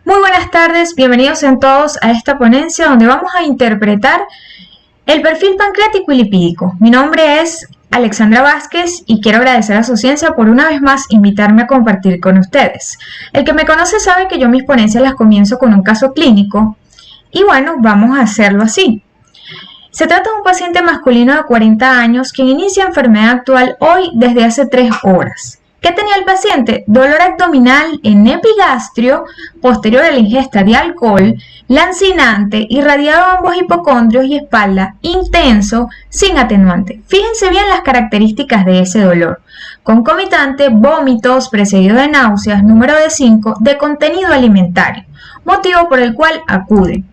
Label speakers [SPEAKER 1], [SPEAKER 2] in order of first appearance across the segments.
[SPEAKER 1] Muy buenas tardes, bienvenidos en todos a esta ponencia donde vamos a interpretar el perfil pancreático y lipídico. Mi nombre es Alexandra Vázquez y quiero agradecer a su ciencia por una vez más invitarme a compartir con ustedes. El que me conoce sabe que yo mis ponencias las comienzo con un caso clínico y bueno, vamos a hacerlo así. Se trata de un paciente masculino de 40 años quien inicia enfermedad actual hoy desde hace 3 horas. ¿Qué tenía el paciente? Dolor abdominal en epigastrio posterior a la ingesta de alcohol, lancinante, irradiado a ambos hipocondrios y espalda, intenso, sin atenuante. Fíjense bien las características de ese dolor. Concomitante, vómitos, precedido de náuseas, número de 5, de contenido alimentario, motivo por el cual acude.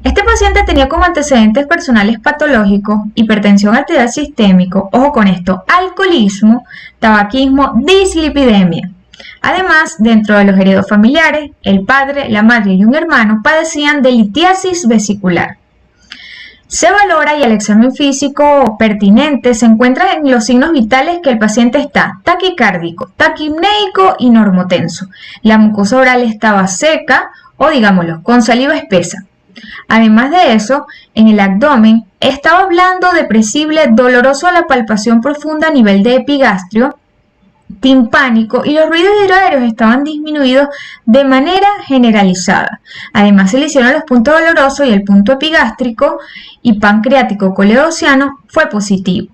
[SPEAKER 1] Este paciente tenía como antecedentes personales patológicos hipertensión arterial sistémico, ojo con esto, alcoholismo, tabaquismo, dislipidemia. Además, dentro de los heredos familiares, el padre, la madre y un hermano padecían de litiasis vesicular. Se valora y el examen físico pertinente se encuentra en los signos vitales que el paciente está taquicárdico, taquipnéico y normotenso. La mucosa oral estaba seca o digámoslo, con saliva espesa. Además de eso, en el abdomen estaba blando, depresible, doloroso a la palpación profunda a nivel de epigastrio, timpánico y los ruidos hidroaéreos estaban disminuidos de manera generalizada. Además se le hicieron los puntos dolorosos y el punto epigástrico y pancreático coleociano fue positivo.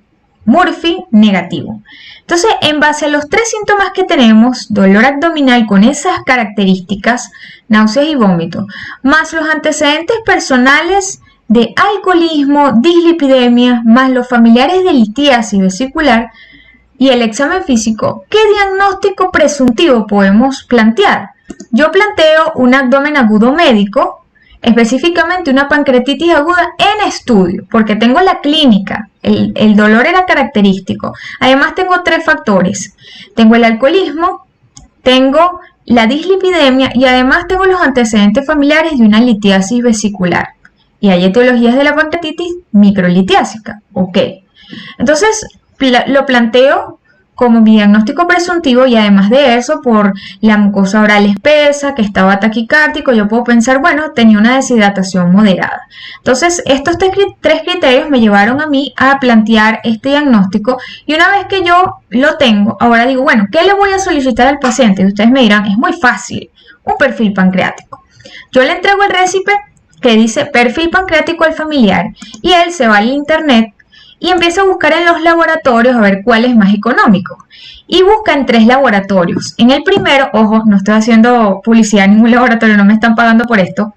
[SPEAKER 1] Murphy negativo. Entonces, en base a los 3 síntomas que tenemos, dolor abdominal con esas características, náuseas y vómitos, más los antecedentes personales de alcoholismo, dislipidemia, más los familiares de litiasis vesicular y el examen físico, ¿qué diagnóstico presuntivo podemos plantear? Yo planteo un abdomen agudo médico, específicamente una pancreatitis aguda en estudio, porque tengo la clínica, el dolor era característico. Además tengo 3 factores, tengo el alcoholismo, tengo la dislipidemia y además tengo los antecedentes familiares de una litiasis vesicular. Y hay etiologías de la pancreatitis microlitiásica, ok. Entonces lo planteo como mi diagnóstico presuntivo y además de eso, por la mucosa oral espesa, que estaba taquicárdico, yo puedo pensar, bueno, tenía una deshidratación moderada. Entonces, estos 3 criterios me llevaron a mí a plantear este diagnóstico y una vez que yo lo tengo, ahora digo, bueno, ¿qué le voy a solicitar al paciente? Y ustedes me dirán, es muy fácil, un perfil pancreático. Yo le entrego el récipe que dice perfil pancreático al familiar y él se va al internet y empieza a buscar en los laboratorios a ver cuál es más económico. Y busca en 3 laboratorios. En el primero, ojo, no estoy haciendo publicidad en ningún laboratorio, no me están pagando por esto.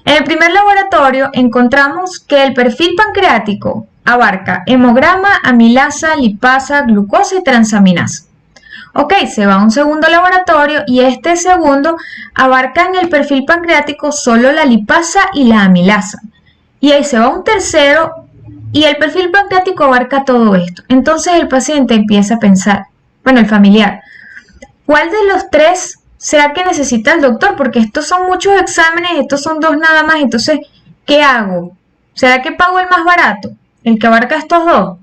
[SPEAKER 1] En el primer laboratorio encontramos que el perfil pancreático abarca hemograma, amilasa, lipasa, glucosa y transaminasa. Ok, se va a un segundo laboratorio y este segundo abarca en el perfil pancreático solo la lipasa y la amilasa. Y ahí se va a un tercero y el perfil pancreático abarca todo esto. Entonces el paciente empieza a pensar, bueno, el familiar, ¿cuál de los 3 será que necesita el doctor? Porque estos son muchos exámenes, estos son 2 nada más, entonces, ¿qué hago? ¿Será que pago el más barato? ¿El que abarca estos 2?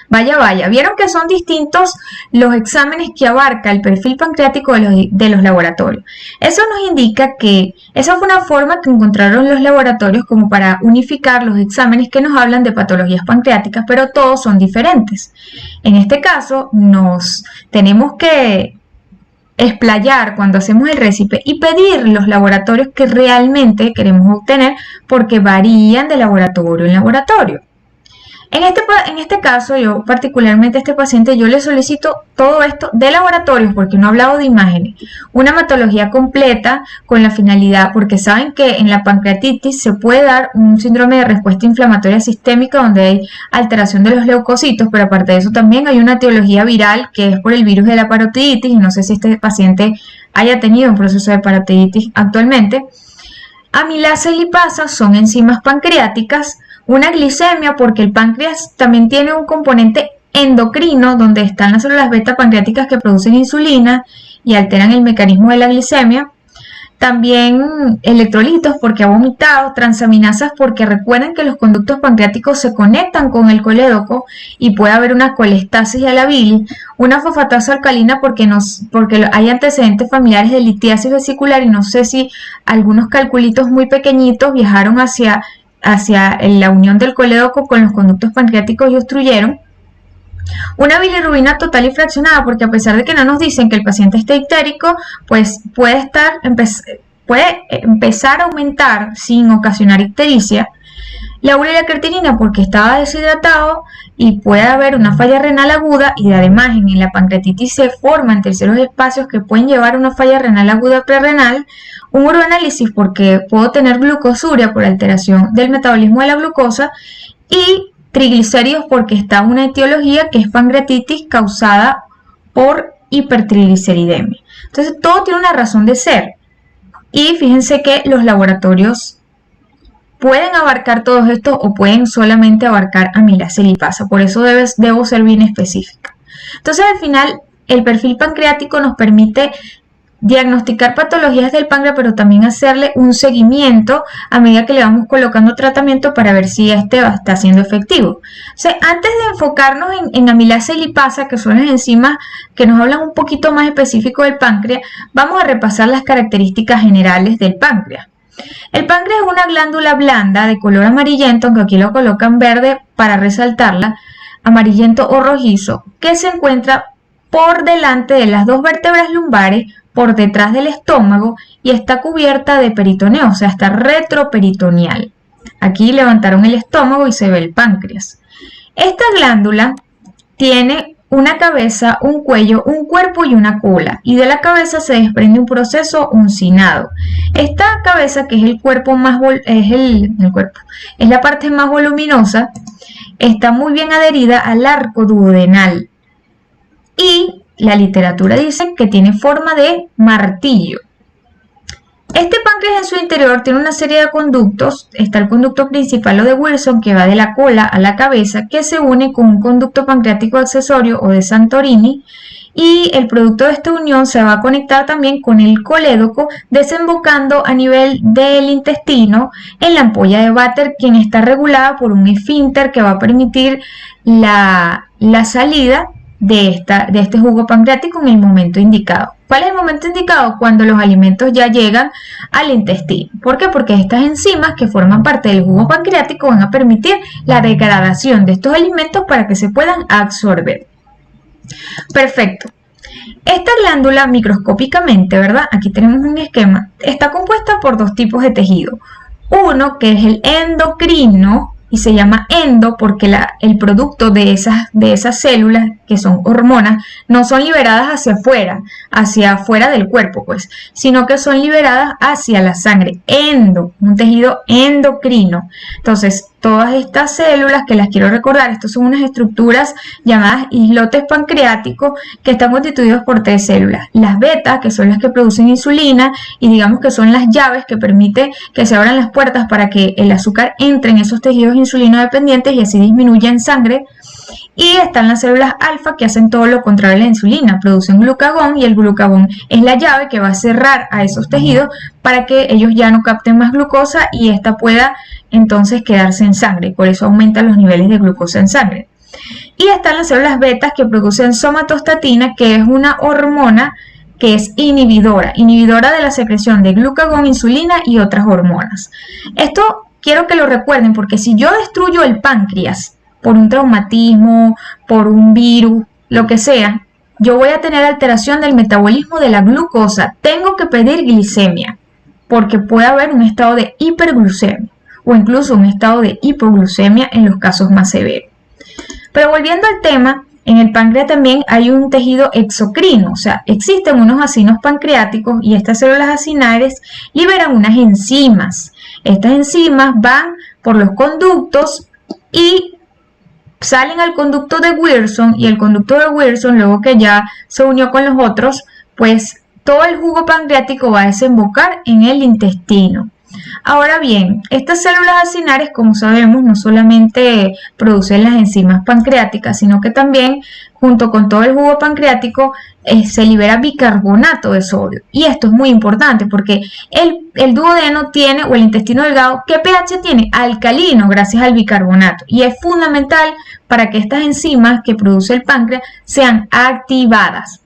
[SPEAKER 1] Vaya, vaya, vieron que son distintos los exámenes que abarca el perfil pancreático de los laboratorios. Eso nos indica que esa fue una forma que encontraron los laboratorios como para unificar los exámenes que nos hablan de patologías pancreáticas, pero todos son diferentes. En este caso, nos tenemos que explayar cuando hacemos el récipe y pedir los laboratorios que realmente queremos obtener porque varían de laboratorio en laboratorio. En este caso, yo particularmente a este paciente, yo le solicito todo esto de laboratorios porque no he hablado de imágenes. Una hematología completa con la finalidad, porque saben que en la pancreatitis se puede dar un síndrome de respuesta inflamatoria sistémica donde hay alteración de los leucocitos, pero aparte de eso también hay una etiología viral que es por el virus de la parotiditis y no sé si este paciente haya tenido un proceso de parotiditis actualmente. Amilasa y lipasa son enzimas pancreáticas. Una glicemia porque el páncreas también tiene un componente endocrino donde están las células beta pancreáticas que producen insulina y alteran el mecanismo de la glicemia. También electrolitos porque ha vomitado, transaminasas porque recuerden que los conductos pancreáticos se conectan con el colédoco y puede haber una colestasis de la bilis, una fosfatasa alcalina porque hay antecedentes familiares de litiasis vesicular y no sé si algunos calculitos muy pequeñitos viajaron hacia la unión del colédoco con los conductos pancreáticos y obstruyeron. Una bilirrubina total y fraccionada, porque a pesar de que no nos dicen que el paciente esté ictérico, pues puede empezar a aumentar sin ocasionar ictericia. La urea y la creatinina porque estaba deshidratado y puede haber una falla renal aguda, y además en la pancreatitis se forman terceros espacios que pueden llevar a una falla renal aguda prerrenal. Un uroanálisis porque puedo tener glucosuria por alteración del metabolismo de la glucosa, y triglicéridos porque está una etiología que es pancreatitis causada por hipertrigliceridemia. Entonces todo tiene una razón de ser, y fíjense que los laboratorios pueden abarcar todos estos o pueden solamente abarcar amilasa y lipasa, por eso debo ser bien específica. Entonces al final el perfil pancreático nos permite diagnosticar patologías del páncreas, pero también hacerle un seguimiento a medida que le vamos colocando tratamiento para ver si está siendo efectivo. O sea, antes de enfocarnos en amilasa y lipasa, que son las enzimas que nos hablan un poquito más específico del páncreas, vamos a repasar las características generales del páncreas. El páncreas es una glándula blanda de color amarillento, aunque aquí lo colocan verde para resaltarla, amarillento o rojizo, que se encuentra por delante de las dos vértebras lumbares, por detrás del estómago, y está cubierta de peritoneo, o sea, está retroperitoneal. Aquí levantaron el estómago y se ve el páncreas. Esta glándula tiene una cabeza, un cuello, un cuerpo y una cola, y de la cabeza se desprende un proceso uncinado. Esta cabeza, que es el cuerpo más es la parte más voluminosa, está muy bien adherida al arco duodenal, y la literatura dice que tiene forma de martillo. Este páncreas en su interior tiene una serie de conductos. Está el conducto principal o de Wilson, que va de la cola a la cabeza, que se une con un conducto pancreático accesorio o de Santorini, y el producto de esta unión se va a conectar también con el colédoco, desembocando a nivel del intestino en la ampolla de Vater, quien está regulada por un esfínter que va a permitir la salida de este jugo pancreático en el momento indicado. ¿Cuál es el momento indicado? Cuando los alimentos ya llegan al intestino. ¿Por qué? Porque estas enzimas que forman parte del jugo pancreático van a permitir la degradación de estos alimentos para que se puedan absorber. Perfecto. Esta glándula microscópicamente, ¿verdad? Aquí tenemos un esquema. Está compuesta por dos tipos de tejido. Uno que es el endocrino, y se llama endo porque el producto de esas células, que son hormonas, no son liberadas hacia afuera del cuerpo, pues, sino que son liberadas hacia la sangre. Un tejido endocrino. Entonces, todas estas células, que las quiero recordar, estas son unas estructuras llamadas islotes pancreáticos que están constituidos por tres células. Las betas, que son las que producen insulina y digamos que son las llaves que permiten que se abran las puertas para que el azúcar entre en esos tejidos insulino dependientes y así disminuya en sangre. Y están las células alfa, que hacen todo lo contrario a la insulina, producen glucagón, y el glucagón es la llave que va a cerrar a esos tejidos para que ellos ya no capten más glucosa y esta pueda entonces quedarse en sangre, y por eso aumentan los niveles de glucosa en sangre. Y están las células betas, que producen somatostatina, que es una hormona que es inhibidora de la secreción de glucagón, insulina y otras hormonas. Esto quiero que lo recuerden, porque si yo destruyo el páncreas por un traumatismo, por un virus, lo que sea, yo voy a tener alteración del metabolismo de la glucosa. Tengo que pedir glicemia, porque puede haber un estado de hiperglucemia o incluso un estado de hipoglucemia en los casos más severos. Pero volviendo al tema, en el páncreas también hay un tejido exocrino, o sea, existen unos acinos pancreáticos y estas células acinares liberan unas enzimas. Estas enzimas van por los conductos y salen al conducto de Wilson, y el conducto de Wilson, luego que ya se unió con los otros, pues todo el jugo pancreático va a desembocar en el intestino. Ahora bien, estas células acinares, como sabemos, no solamente producen las enzimas pancreáticas, sino que también, junto con todo el jugo pancreático, se libera bicarbonato de sodio. Y esto es muy importante porque el duodeno tiene, o el intestino delgado, ¿qué pH tiene? Alcalino, gracias al bicarbonato. Y es fundamental para que estas enzimas que produce el páncreas sean activadas.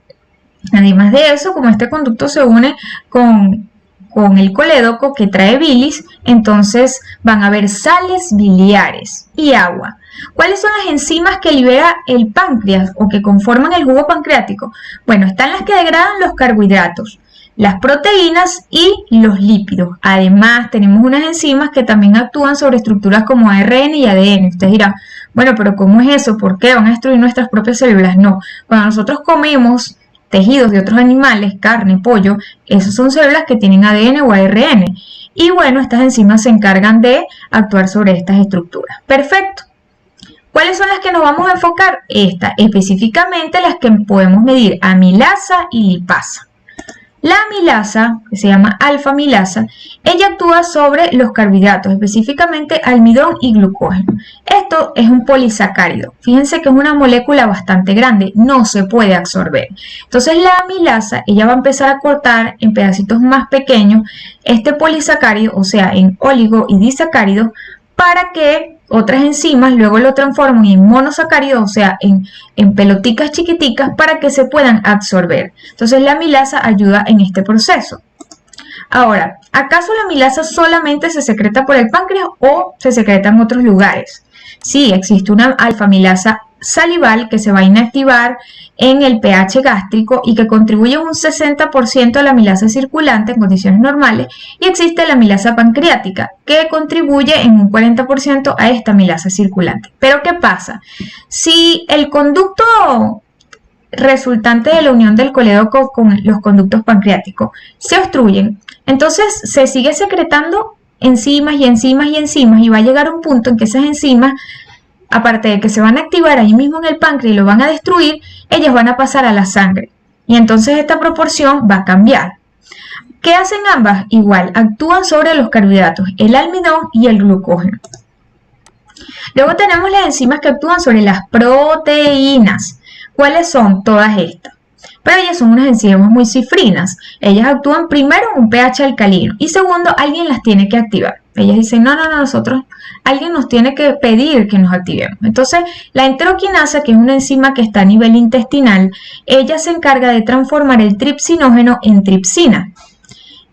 [SPEAKER 1] Además de eso, como este conducto se une con el colédoco que trae bilis, entonces van a haber sales biliares y agua. ¿Cuáles son las enzimas que libera el páncreas o que conforman el jugo pancreático? Bueno, están las que degradan los carbohidratos, las proteínas y los lípidos. Además, tenemos unas enzimas que también actúan sobre estructuras como ARN y ADN. Ustedes dirán, bueno, pero ¿cómo es eso? ¿Por qué van a destruir nuestras propias células? No, cuando nosotros comemos tejidos de otros animales, carne, pollo, esas son células que tienen ADN o ARN. Y bueno, estas enzimas se encargan de actuar sobre estas estructuras. Perfecto. ¿Cuáles son las que nos vamos a enfocar? Estas, específicamente las que podemos medir, amilasa y lipasa. La amilasa, que se llama alfa-amilasa, ella actúa sobre los carbohidratos, específicamente almidón y glucógeno. Esto es un polisacárido. Fíjense que es una molécula bastante grande, no se puede absorber. Entonces la amilasa, ella va a empezar a cortar en pedacitos más pequeños este polisacárido, o sea, en oligo y disacáridos, para que otras enzimas luego lo transforman en monosacáridos, o sea, en peloticas chiquiticas para que se puedan absorber. Entonces la amilasa ayuda en este proceso. Ahora, ¿acaso la amilasa solamente se secreta por el páncreas o se secreta en otros lugares? Sí, existe una alfa-amilasa salival que se va a inactivar en el pH gástrico y que contribuye un 60% a la amilasa circulante en condiciones normales, y existe la amilasa pancreática que contribuye en un 40% a esta amilasa circulante. Pero ¿qué pasa? Si el conducto resultante de la unión del colédoco con los conductos pancreáticos se obstruyen, entonces se sigue secretando enzimas y enzimas y enzimas, y va a llegar un punto en que esas enzimas, aparte de que se van a activar ahí mismo en el páncreas y lo van a destruir, ellas van a pasar a la sangre. Y entonces esta proporción va a cambiar. ¿Qué hacen ambas? Igual, actúan sobre los carbohidratos, el almidón y el glucógeno. Luego tenemos las enzimas que actúan sobre las proteínas. ¿Cuáles son todas estas? Pero ellas son unas enzimas muy cifrinas. Ellas actúan primero en un pH alcalino y segundo, alguien las tiene que activar. Ellas dicen, no, nosotros, alguien nos tiene que pedir que nos activemos. Entonces, la enteroquinasa, que es una enzima que está a nivel intestinal, ella se encarga de transformar el tripsinógeno en tripsina.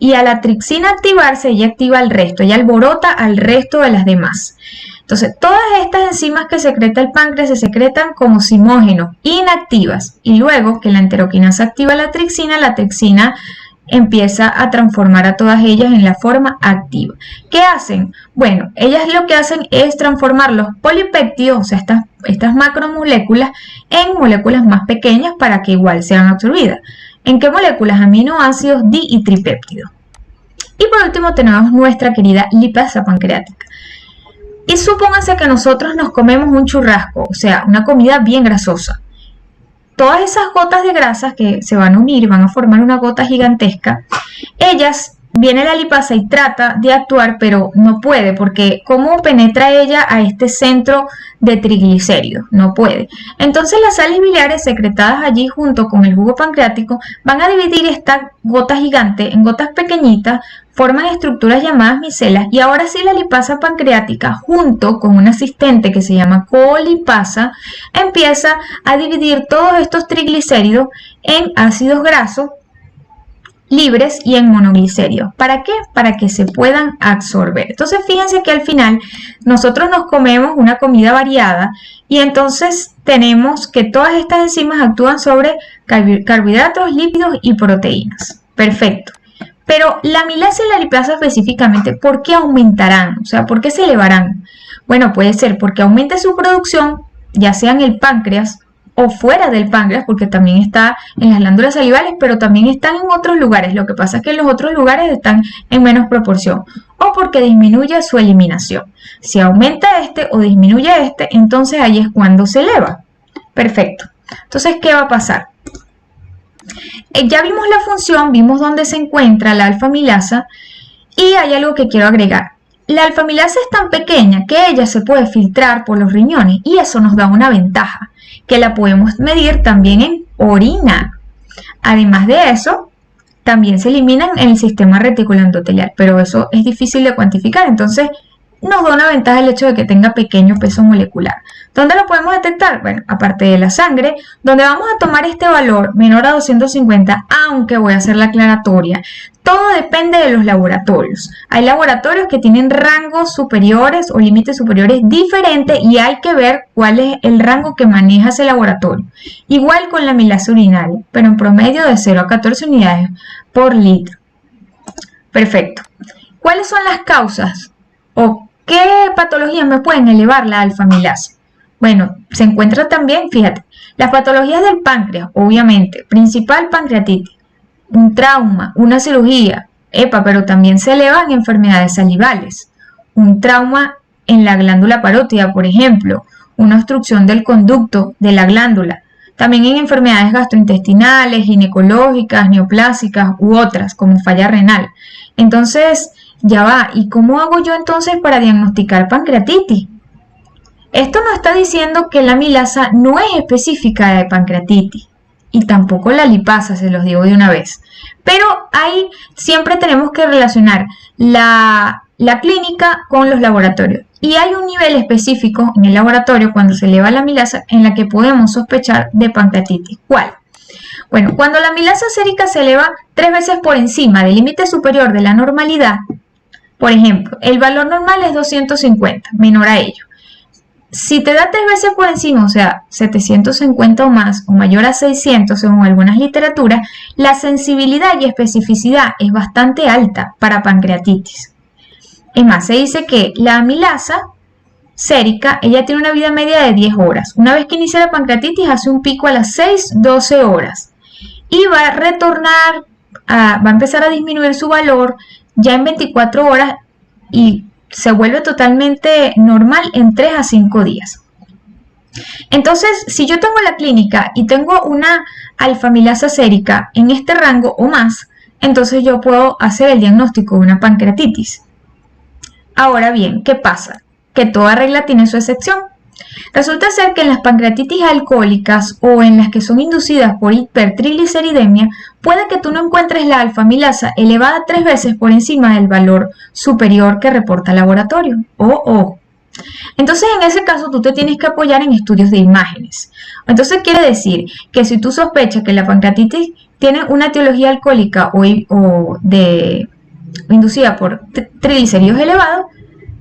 [SPEAKER 1] Y a la tripsina activarse, ella activa el resto, ella alborota al resto de las demás. Entonces, todas estas enzimas que secreta el páncreas se secretan como zimógenos, inactivas. Y luego que la enteroquinasa activa la tripsina empieza a transformar a todas ellas en la forma activa. ¿Qué hacen? Bueno, ellas lo que hacen es transformar los polipéptidos, o sea, estas macromoléculas, en moléculas más pequeñas para que igual sean absorbidas. ¿En qué moléculas? Aminoácidos di y tripéptidos. Y por último tenemos nuestra querida lipasa pancreática. Y supóngase que nosotros nos comemos un churrasco, o sea, una comida bien grasosa. Todas esas gotas de grasas que se van a unir y van a formar una gota gigantesca, viene la lipasa y trata de actuar, pero no puede, porque ¿cómo penetra ella a este centro de triglicéridos? No puede. Entonces las sales biliares secretadas allí junto con el jugo pancreático van a dividir esta gota gigante en gotas pequeñitas, forman estructuras llamadas micelas, y ahora sí la lipasa pancreática, junto con un asistente que se llama colipasa, empieza a dividir todos estos triglicéridos en ácidos grasos libres y en monoglicéridos. ¿Para qué? Para que se puedan absorber. Entonces fíjense que al final nosotros nos comemos una comida variada y entonces tenemos que todas estas enzimas actúan sobre carbohidratos, lípidos y proteínas. Perfecto. Pero la amilasa y la lipasa específicamente, ¿por qué aumentarán? O sea, ¿por qué se elevarán? Bueno, puede ser porque aumente su producción, ya sea en el páncreas o fuera del páncreas, porque también está en las glándulas salivales, pero también están en otros lugares. Lo que pasa es que en los otros lugares están en menos proporción. O porque disminuye su eliminación. Si aumenta este o disminuye este, entonces ahí es cuando se eleva. Perfecto. Entonces, ¿qué va a pasar? Ya vimos la función, vimos dónde se encuentra la alfa-amilasa, Y hay algo que quiero agregar. La alfamilasa es tan pequeña que ella se puede filtrar por los riñones y eso nos da una ventaja, que la podemos medir también en orina. Además de eso, también se eliminan en el sistema reticular endotelial, pero eso es difícil de cuantificar, entonces nos da una ventaja el hecho de que tenga pequeño peso molecular. ¿Dónde lo podemos detectar? Bueno, aparte de la sangre, donde vamos a tomar este valor menor a 250, aunque voy a hacer la aclaratoria. Todo depende de los laboratorios. Hay laboratorios que tienen rangos superiores o límites superiores diferentes y hay que ver cuál es el rango que maneja ese laboratorio. Igual con la amilasa urinaria, pero en promedio de 0 a 14 unidades por litro. Perfecto. ¿Cuáles son las causas o qué patologías me pueden elevar la alfa-amilasa? Bueno, se encuentra también, fíjate, las patologías del páncreas, obviamente, principal pancreatitis, un trauma, una cirugía, pero también se elevan enfermedades salivales, un trauma en la glándula parótida, por ejemplo, una obstrucción del conducto de la glándula, también en enfermedades gastrointestinales, ginecológicas, neoplásicas u otras, como falla renal. Entonces, ya va, ¿y cómo hago yo entonces para diagnosticar pancreatitis? Esto no está diciendo que la amilasa no es específica de pancreatitis y tampoco la lipasa, se los digo de una vez. Pero ahí siempre tenemos que relacionar la clínica con los laboratorios. Y hay un nivel específico en el laboratorio cuando se eleva la amilasa en la que podemos sospechar de pancreatitis. ¿Cuál? Bueno, cuando la amilasa sérica se eleva 3 veces por encima del límite superior de la normalidad, por ejemplo, el valor normal es 250, menor a ello. Si te da 3 veces por encima, o sea, 750 o más, o mayor a 600 según algunas literaturas, la sensibilidad y especificidad es bastante alta para pancreatitis. Es más, se dice que la amilasa sérica, ella tiene una vida media de 10 horas. Una vez que inicia la pancreatitis, hace un pico a las 6-12 horas. Y va a retornar, va a empezar a disminuir su valor ya en 24 horas y se vuelve totalmente normal en 3 a 5 días. Entonces, si yo tengo la clínica y tengo una alfa-amilasa sérica en este rango o más, entonces yo puedo hacer el diagnóstico de una pancreatitis. Ahora bien, ¿qué pasa? Que toda regla tiene su excepción. Resulta ser que en las pancreatitis alcohólicas o en las que son inducidas por hipertrigliceridemia, puede que tú no encuentres la alfa-amilasa elevada 3 veces por encima del valor superior que reporta el laboratorio. Entonces, en ese caso, tú te tienes que apoyar en estudios de imágenes. Entonces, quiere decir que si tú sospechas que la pancreatitis tiene una etiología alcohólica o inducida por triglicéridos elevados,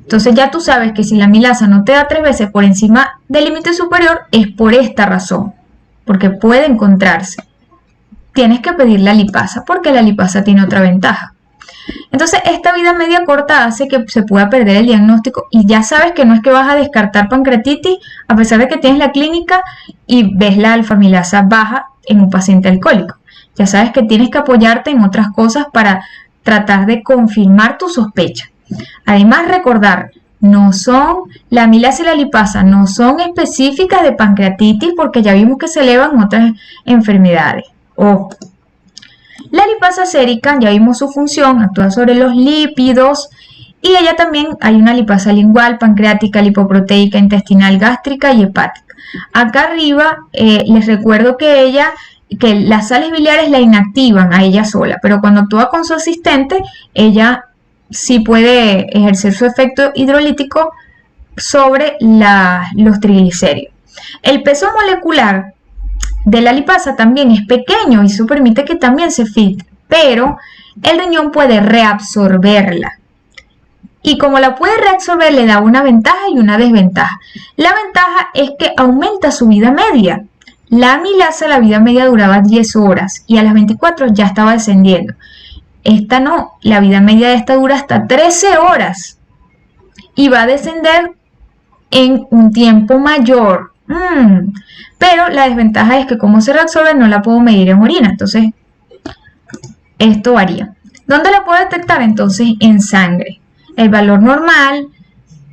[SPEAKER 1] entonces ya tú sabes que si la amilasa no te da 3 veces por encima del límite superior, es por esta razón, porque puede encontrarse. Tienes que pedir la lipasa, porque la lipasa tiene otra ventaja. Entonces, esta vida media corta hace que se pueda perder el diagnóstico y ya sabes que no es que vas a descartar pancreatitis a pesar de que tienes la clínica y ves la alfa-amilasa baja en un paciente alcohólico. Ya sabes que tienes que apoyarte en otras cosas para tratar de confirmar tu sospecha. Además, recordar, la amilasa y la lipasa no son específicas de pancreatitis porque ya vimos que se elevan otras enfermedades. La lipasa sérica, ya vimos su función, actúa sobre los lípidos y ella también hay una lipasa lingual, pancreática, lipoproteica, intestinal, gástrica y hepática. Acá arriba les recuerdo que las sales biliares la inactivan a ella sola, pero cuando actúa con su asistente, ella sí puede ejercer su efecto hidrolítico sobre los triglicéridos. El peso molecular de la lipasa también es pequeño y eso permite que también se filtre, pero el riñón puede reabsorberla. Y como la puede reabsorber, le da una ventaja y una desventaja. La ventaja es que aumenta su vida media. La amilasa, la vida media duraba 10 horas y a las 24 ya estaba descendiendo. Esta no, la vida media de esta dura hasta 13 horas y va a descender en un tiempo mayor. Pero la desventaja es que como se reabsorbe no la puedo medir en orina, entonces esto varía. ¿Dónde la puedo detectar? Entonces en sangre. El valor normal,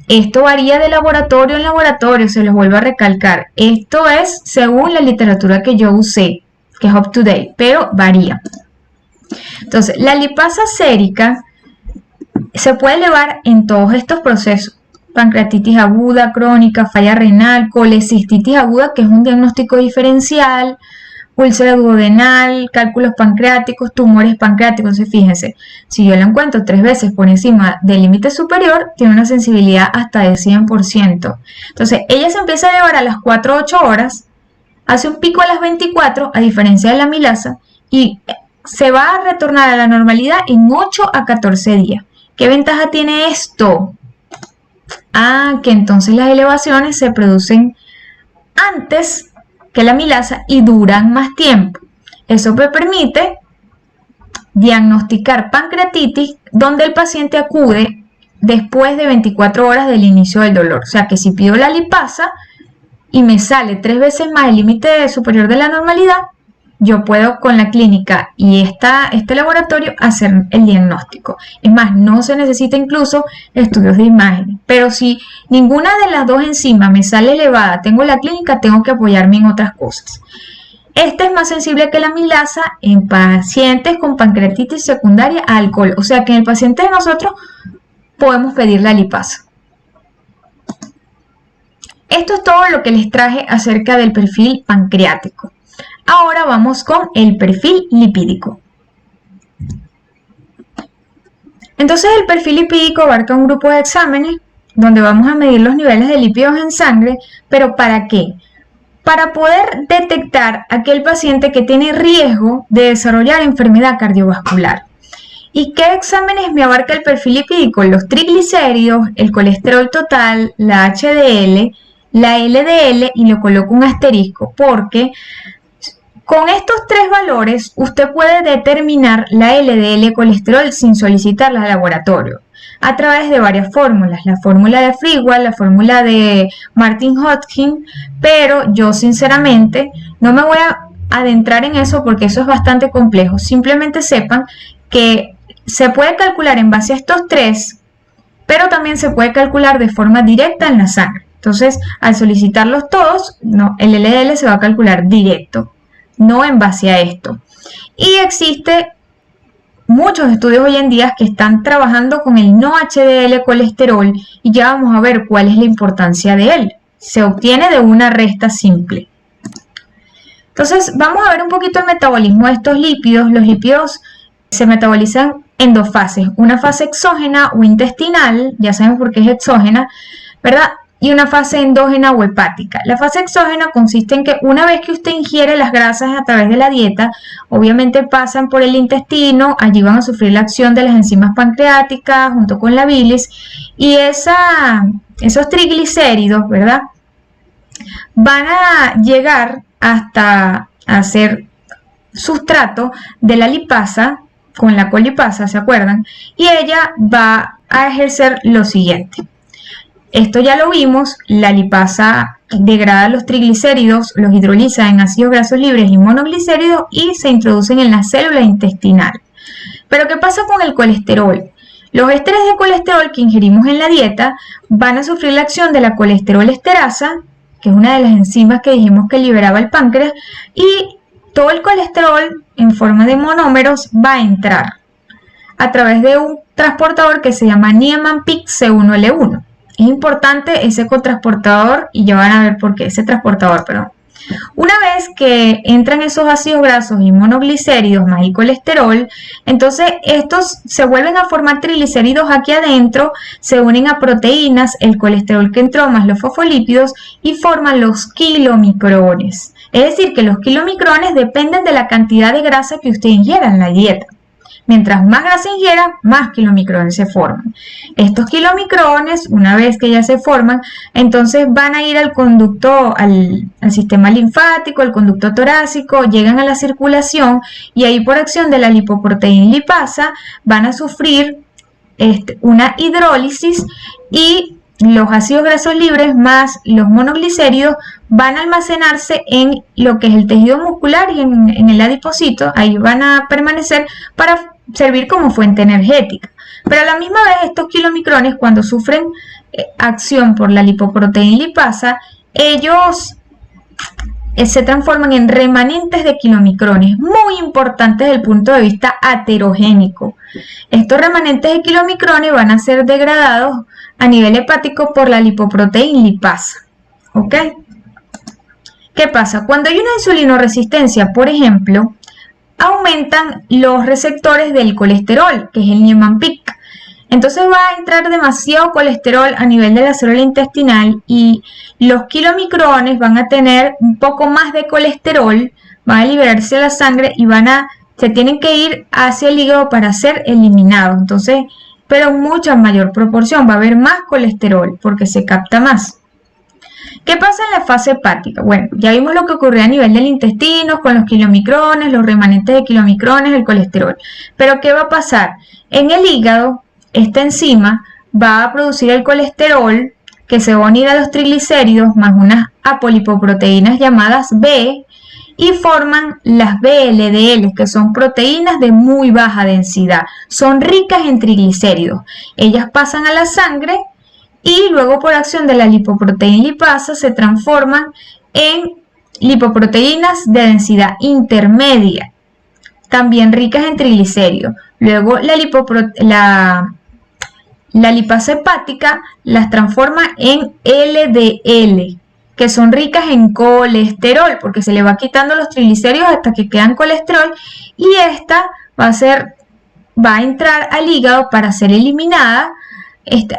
[SPEAKER 1] esto varía de laboratorio en laboratorio, se los vuelvo a recalcar. Esto es según la literatura que yo usé, que es up to date, pero varía. Entonces, la lipasa sérica se puede elevar en todos estos procesos. Pancreatitis aguda, crónica, falla renal, colecistitis aguda, que es un diagnóstico diferencial, úlcera duodenal, cálculos pancreáticos, tumores pancreáticos. Entonces, fíjense, si yo la encuentro 3 veces por encima del límite superior, tiene una sensibilidad hasta de 100%. Entonces, ella se empieza a elevar a las 4 o 8 horas, hace un pico a las 24, a diferencia de la amilasa, y se va a retornar a la normalidad en 8 a 14 días. ¿Qué ventaja tiene esto? Que entonces las elevaciones se producen antes que la amilasa y duran más tiempo. Eso me permite diagnosticar pancreatitis donde el paciente acude después de 24 horas del inicio del dolor. O sea que si pido la lipasa y me sale 3 veces más el límite superior de la normalidad, yo puedo con la clínica y este laboratorio hacer el diagnóstico. Es más, no se necesita incluso estudios de imagen. Pero si ninguna de las dos enzimas me sale elevada, tengo la clínica, tengo que apoyarme en otras cosas. Este es más sensible que la amilasa en pacientes con pancreatitis secundaria a alcohol. O sea que en el paciente de nosotros podemos pedir la lipasa. Esto es todo lo que les traje acerca del perfil pancreático. Ahora vamos con el perfil lipídico. Entonces el perfil lipídico abarca un grupo de exámenes donde vamos a medir los niveles de lípidos en sangre, pero ¿para qué? Para poder detectar aquel paciente que tiene riesgo de desarrollar enfermedad cardiovascular. ¿Y qué exámenes me abarca el perfil lipídico? Los triglicéridos, el colesterol total, la HDL, la LDL, y le coloco un asterisco porque con estos 3 valores usted puede determinar la LDL colesterol sin solicitarla al laboratorio a través de varias fórmulas, la fórmula de Friwald, la fórmula de Martin-Hodgkin, pero yo sinceramente no me voy a adentrar en eso porque eso es bastante complejo. Simplemente sepan que se puede calcular en base a estos 3, pero también se puede calcular de forma directa en la sangre. Entonces, al solicitarlos todos, el LDL se va a calcular directo, no en base a esto. Y existe muchos estudios hoy en día que están trabajando con el no HDL colesterol y ya vamos a ver cuál es la importancia de él. Se obtiene de una resta simple. Entonces vamos a ver un poquito el metabolismo de estos lípidos. Los lípidos se metabolizan en 2 fases, una fase exógena o intestinal, ya saben por qué es exógena, ¿verdad? Y una fase endógena o hepática. La fase exógena consiste en que una vez que usted ingiere las grasas a través de la dieta, obviamente pasan por el intestino, allí van a sufrir la acción de las enzimas pancreáticas junto con la bilis y esos triglicéridos, ¿verdad? Van a llegar hasta hacer sustrato de la lipasa con la colipasa, ¿se acuerdan? Y ella va a ejercer lo siguiente. Esto ya lo vimos, la lipasa degrada los triglicéridos, los hidroliza en ácidos grasos libres y monoglicéridos y se introducen en la célula intestinal. Pero ¿qué pasa con el colesterol? Los ésteres de colesterol que ingerimos en la dieta van a sufrir la acción de la colesterol esterasa, que es una de las enzimas que dijimos que liberaba el páncreas, y todo el colesterol en forma de monómeros va a entrar a través de un transportador que se llama Niemann-Pick C1L1. Es importante ese cotransportador y ya van a ver por qué ese transportador, perdón. Una vez que entran esos ácidos grasos y monoglicéridos más el colesterol, entonces estos se vuelven a formar triglicéridos aquí adentro, se unen a proteínas, el colesterol que entró más los fosfolípidos y forman los kilomicrones. Es decir, que los kilomicrones dependen de la cantidad de grasa que usted ingiera en la dieta. Mientras más grasa ingiera, más kilomicrones se forman. Estos kilomicrones, una vez que ya se forman, entonces van a ir al conducto, al sistema linfático, al conducto torácico, llegan a la circulación y ahí por acción de la lipoproteína lipasa van a sufrir una hidrólisis y los ácidos grasos libres más los monoglicéridos van a almacenarse en lo que es el tejido muscular y en el adipocito. Ahí van a permanecer para servir como fuente energética. Pero a la misma vez estos kilomicrones, cuando sufren acción por la lipoproteína lipasa, ellos se transforman en remanentes de kilomicrones, muy importantes desde el punto de vista aterogénico. Estos remanentes de kilomicrones van a ser degradados a nivel hepático por la lipoproteína lipasa. ¿Ok? ¿Qué pasa? Cuando hay una insulinoresistencia, por ejemplo, aumentan los receptores del colesterol, que es el Niemann-Pick. Entonces va a entrar demasiado colesterol a nivel de la célula intestinal y los kilomicrones van a tener un poco más de colesterol, van a liberarse de la sangre y se tienen que ir hacia el hígado para ser eliminados. Entonces, pero en mucha mayor proporción, va a haber más colesterol porque se capta más. ¿Qué pasa en la fase hepática? Bueno, ya vimos lo que ocurrió a nivel del intestino con los kilomicrones, los remanentes de kilomicrones, el colesterol. Pero ¿qué va a pasar? En el hígado, esta enzima va a producir el colesterol que se va a unir a los triglicéridos más unas apolipoproteínas llamadas B y forman las VLDL, que son proteínas de muy baja densidad. Son ricas en triglicéridos. Ellas pasan a la sangre y luego por acción de la lipoproteína lipasa se transforman en lipoproteínas de densidad intermedia, también ricas en triglicéridos. Luego la lipasa hepática las transforma en LDL, que son ricas en colesterol, porque se le va quitando los triglicéridos hasta que quedan colesterol, y esta va a entrar al hígado para ser eliminada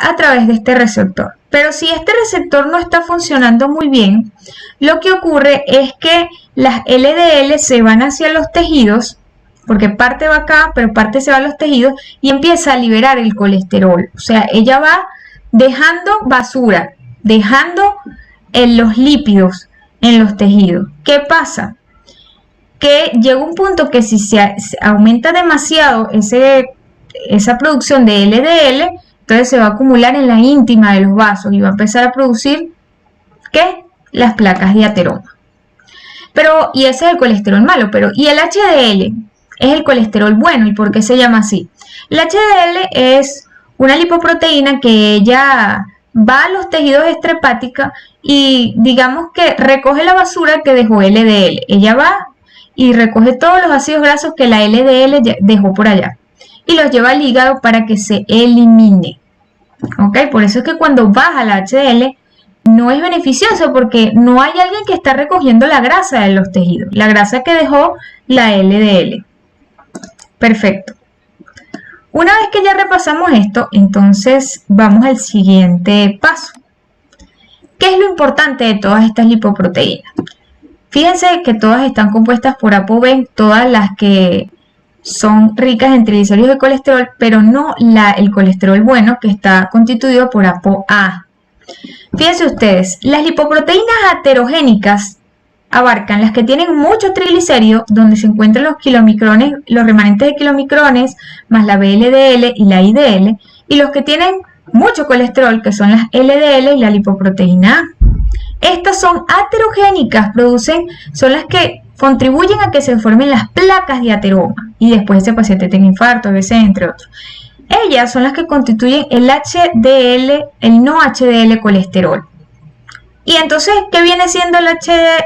[SPEAKER 1] a través de este receptor. Pero si este receptor no está funcionando muy bien, lo que ocurre es que las LDL se van hacia los tejidos, porque parte va acá, pero parte se va a los tejidos y empieza a liberar el colesterol. O sea, ella va dejando basura, dejando los lípidos en los tejidos. ¿Qué pasa? Que llega un punto que si se aumenta demasiado esa producción de LDL, entonces se va a acumular en la íntima de los vasos y va a empezar a producir, ¿qué? Las placas de ateroma. Y ese es el colesterol malo, ¿y el HDL? Es el colesterol bueno. ¿Y por qué se llama así? El HDL es una lipoproteína que ella va a los tejidos extrahepáticos y digamos que recoge la basura que dejó LDL. Ella va y recoge todos los ácidos grasos que la LDL dejó por allá y los lleva al hígado para que se elimine. ¿Ok? Por eso es que cuando baja la HDL no es beneficioso porque no hay alguien que está recogiendo la grasa de los tejidos, la grasa que dejó la LDL. Perfecto. Una vez que ya repasamos esto, entonces vamos al siguiente paso. ¿Qué es lo importante de todas estas lipoproteínas? Fíjense que todas están compuestas por ApoB, todas las que son ricas en triglicéridos y colesterol, pero no el colesterol bueno, que está constituido por ApoA. Fíjense ustedes, las lipoproteínas aterogénicas abarcan las que tienen mucho triglicérido, donde se encuentran los kilomicrones, los remanentes de kilomicrones, más la VLDL y la IDL, y los que tienen mucho colesterol, que son las LDL y la lipoproteína A. Estas son aterogénicas, son las que contribuyen a que se formen las placas de ateroma y después ese paciente tenga infarto, a veces, entre otros. Ellas son las que constituyen el HDL, el no HDL colesterol. Y entonces, ¿qué viene siendo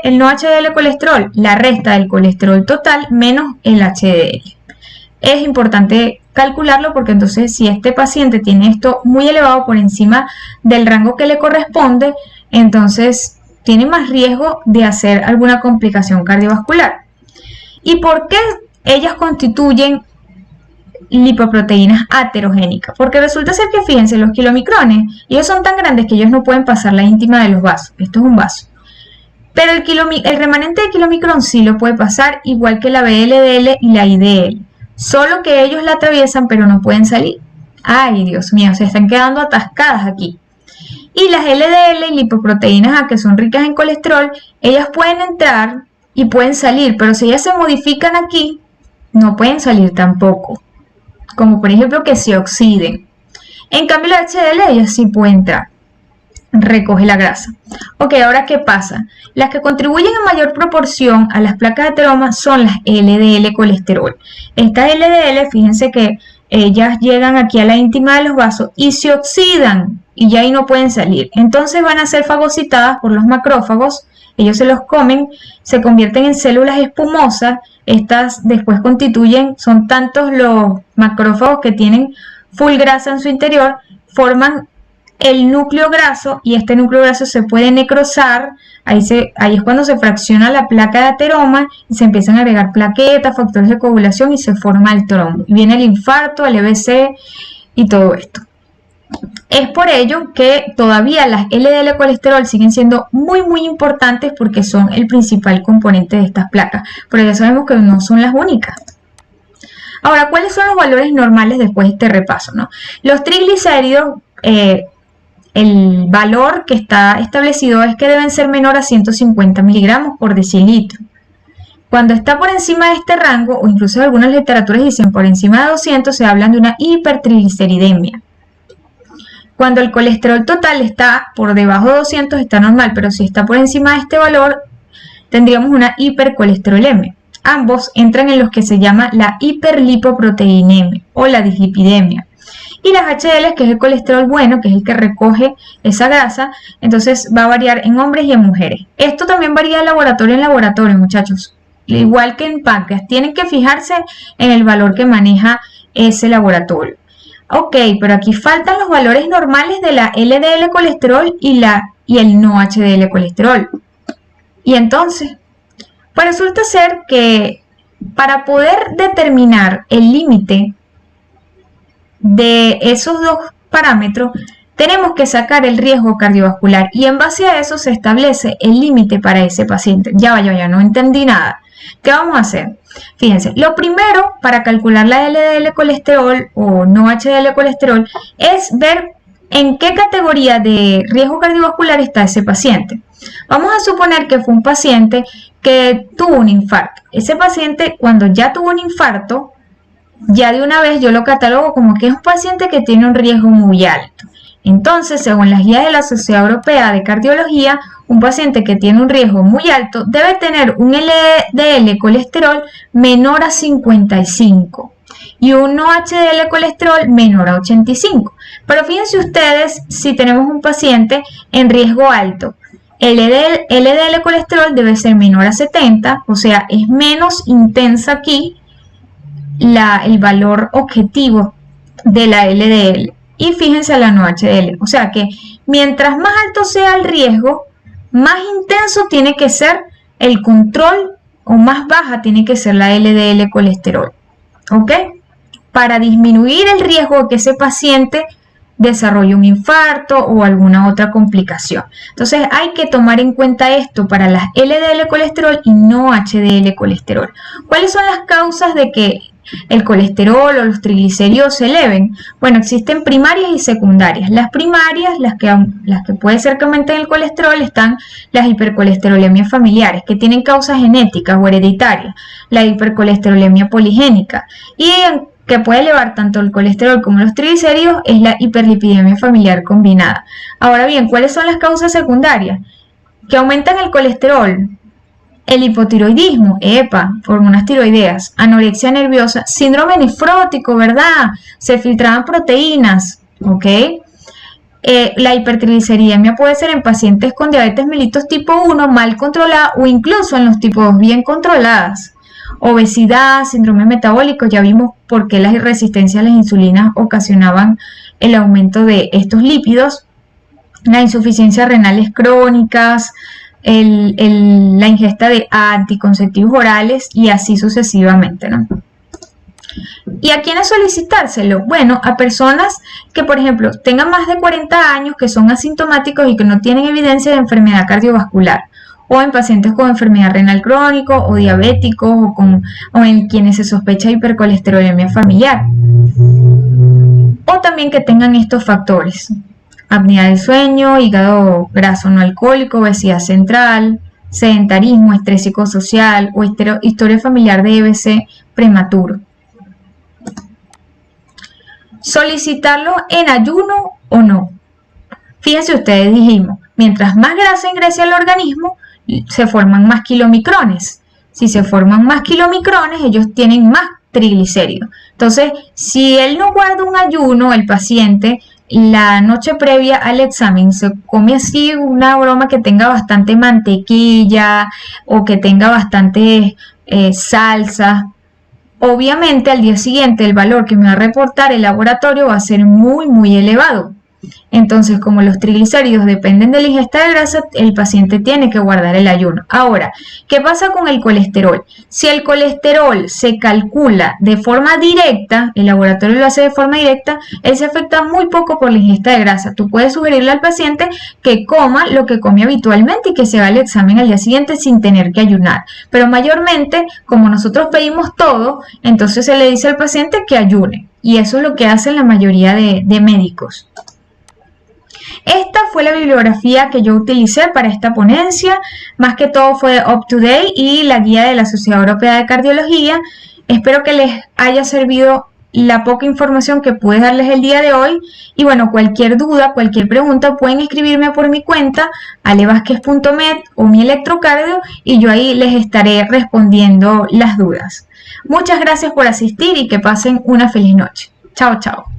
[SPEAKER 1] el no HDL colesterol? La resta del colesterol total menos el HDL. Es importante calcularlo porque entonces si este paciente tiene esto muy elevado por encima del rango que le corresponde, entonces tiene más riesgo de hacer alguna complicación cardiovascular. ¿Y por qué ellas constituyen lipoproteínas aterogénicas? Porque resulta ser que, fíjense, los kilomicrones, ellos son tan grandes que ellos no pueden pasar la íntima de los vasos. Esto es un vaso. Pero el remanente de kilomicrón sí lo puede pasar, igual que la VLDL y la IDL. Solo que ellos la atraviesan, pero no pueden salir. Ay, Dios mío, se están quedando atascadas aquí. Y las LDL y lipoproteínas A, que son ricas en colesterol, ellas pueden entrar y pueden salir, pero si ellas se modifican aquí, no pueden salir tampoco. Como por ejemplo que se oxiden. En cambio la HDL ellas sí puede entrar, recoge la grasa. Ok, ahora ¿qué pasa? Las que contribuyen en mayor proporción a las placas de ateroma son las LDL colesterol. Estas LDL, fíjense que ellas llegan aquí a la íntima de los vasos y se oxidan y ya ahí no pueden salir. Entonces van a ser fagocitadas por los macrófagos ellos se los comen, se convierten en células espumosas. Estas después son tantos los macrófagos que tienen full grasa en su interior, forman el núcleo graso, y este núcleo graso se puede necrosar. Ahí es cuando se fracciona la placa de ateroma y se empiezan a agregar plaquetas, factores de coagulación y se forma el trombo. Y viene el infarto, el EBC y todo esto. Es por ello que todavía las LDL colesterol siguen siendo muy importantes, porque son el principal componente de estas placas, pero ya sabemos que no son las únicas. Ahora, ¿cuáles son los valores normales después de este repaso, no? Los triglicéridos, el valor que está establecido es que deben ser menor a 150 miligramos por decilitro. Cuando está por encima de este rango, o incluso algunas literaturas dicen por encima de 200, se hablan de una hipertrigliceridemia. Cuando el colesterol total está por debajo de 200 está normal, pero si está por encima de este valor tendríamos una hipercolesterolemia. Ambos entran en los que se llama la hiperlipoproteinemia o la dislipidemia. Y las HDL, que es el colesterol bueno, que es el que recoge esa grasa, entonces va a variar en hombres y en mujeres. Esto también varía de laboratorio en laboratorio, muchachos. Igual que en páncreas, tienen que fijarse en el valor que maneja ese laboratorio. Ok, pero aquí faltan los valores normales de la LDL colesterol y el no HDL colesterol. Y entonces, pues resulta ser que para poder determinar el límite de esos dos parámetros, tenemos que sacar el riesgo cardiovascular, y en base a eso se establece el límite para ese paciente. Ya no entendí nada. ¿Qué vamos a hacer? Fíjense, lo primero para calcular la LDL colesterol o no HDL colesterol es ver en qué categoría de riesgo cardiovascular está ese paciente. Vamos a suponer que fue un paciente que tuvo un infarto. Ese paciente, cuando ya tuvo un infarto, ya de una vez yo lo catalogo como que es un paciente que tiene un riesgo muy alto. Entonces, según las guías de la Sociedad Europea de Cardiología, un paciente que tiene un riesgo muy alto debe tener un LDL colesterol menor a 55 y un no HDL colesterol menor a 85. Pero fíjense ustedes, si tenemos un paciente en riesgo alto, el LDL colesterol debe ser menor a 70, o sea, es menos intensa aquí el valor objetivo de la LDL. Y fíjense la no HDL, o sea que mientras más alto sea el riesgo, más intenso tiene que ser el control, o más baja tiene que ser la LDL colesterol, ¿ok? Para disminuir el riesgo de que ese paciente desarrolle un infarto o alguna otra complicación. Entonces hay que tomar en cuenta esto para las LDL colesterol y no HDL colesterol. ¿Cuáles son las causas de que el colesterol o los triglicéridos se eleven? Bueno, existen primarias y secundarias. Las primarias, las que puede ser que aumenten el colesterol, están las hipercolesterolemias familiares, que tienen causas genéticas o hereditarias, la hipercolesterolemia poligénica, y que puede elevar tanto el colesterol como los triglicéridos es la hiperlipidemia familiar combinada. Ahora bien, ¿cuáles son las causas secundarias? Que aumentan el colesterol, el hipotiroidismo, hormonas tiroideas, anorexia nerviosa, síndrome nefrótico, ¿verdad? Se filtraban proteínas, ¿ok? La hipertrigliceridemia puede ser en pacientes con diabetes mellitus tipo 1 mal controlada, o incluso en los tipos 2 bien controladas. Obesidad, síndrome metabólico, ya vimos por qué las resistencias a las insulinas ocasionaban el aumento de estos lípidos. La insuficiencia renales crónicas, la ingesta de anticonceptivos orales y así sucesivamente, ¿no? ¿Y a quiénes solicitárselo? Bueno, a personas que, por ejemplo, tengan más de 40 años, que son asintomáticos y que no tienen evidencia de enfermedad cardiovascular, o en pacientes con enfermedad renal crónico o diabéticos, o en quienes se sospecha hipercolesterolemia familiar, o también que tengan estos factores: apnea del sueño, hígado graso no alcohólico, obesidad central, sedentarismo, estrés psicosocial o historia familiar de EBC prematuro. ¿Solicitarlo en ayuno o no? Fíjense ustedes, dijimos, mientras más grasa ingrese al organismo, se forman más kilomicrones. Si se forman más kilomicrones, ellos tienen más triglicéridos. Entonces, si él no guarda un ayuno, el paciente, la noche previa al examen se come así una broma que tenga bastante mantequilla o que tenga bastante salsa, obviamente al día siguiente el valor que me va a reportar el laboratorio va a ser muy elevado. Entonces, como los triglicéridos dependen de la ingesta de grasa, el paciente tiene que guardar el ayuno. Ahora, ¿qué pasa con el colesterol? Si el colesterol se calcula de forma directa, el laboratorio lo hace de forma directa, él se afecta muy poco por la ingesta de grasa. Tú puedes sugerirle al paciente que coma lo que come habitualmente y que se haga el examen al día siguiente sin tener que ayunar. Pero mayormente, como nosotros pedimos todo, entonces se le dice al paciente que ayune. Y eso es lo que hacen la mayoría de médicos. Esta fue la bibliografía que yo utilicé para esta ponencia, más que todo fue Up to Date y la guía de la Sociedad Europea de Cardiología. Espero que les haya servido la poca información que pude darles el día de hoy y bueno, cualquier duda, cualquier pregunta pueden escribirme por mi cuenta alevasquez.med o mi electrocardio y yo ahí les estaré respondiendo las dudas. Muchas gracias por asistir y que pasen una feliz noche. Chao, chao.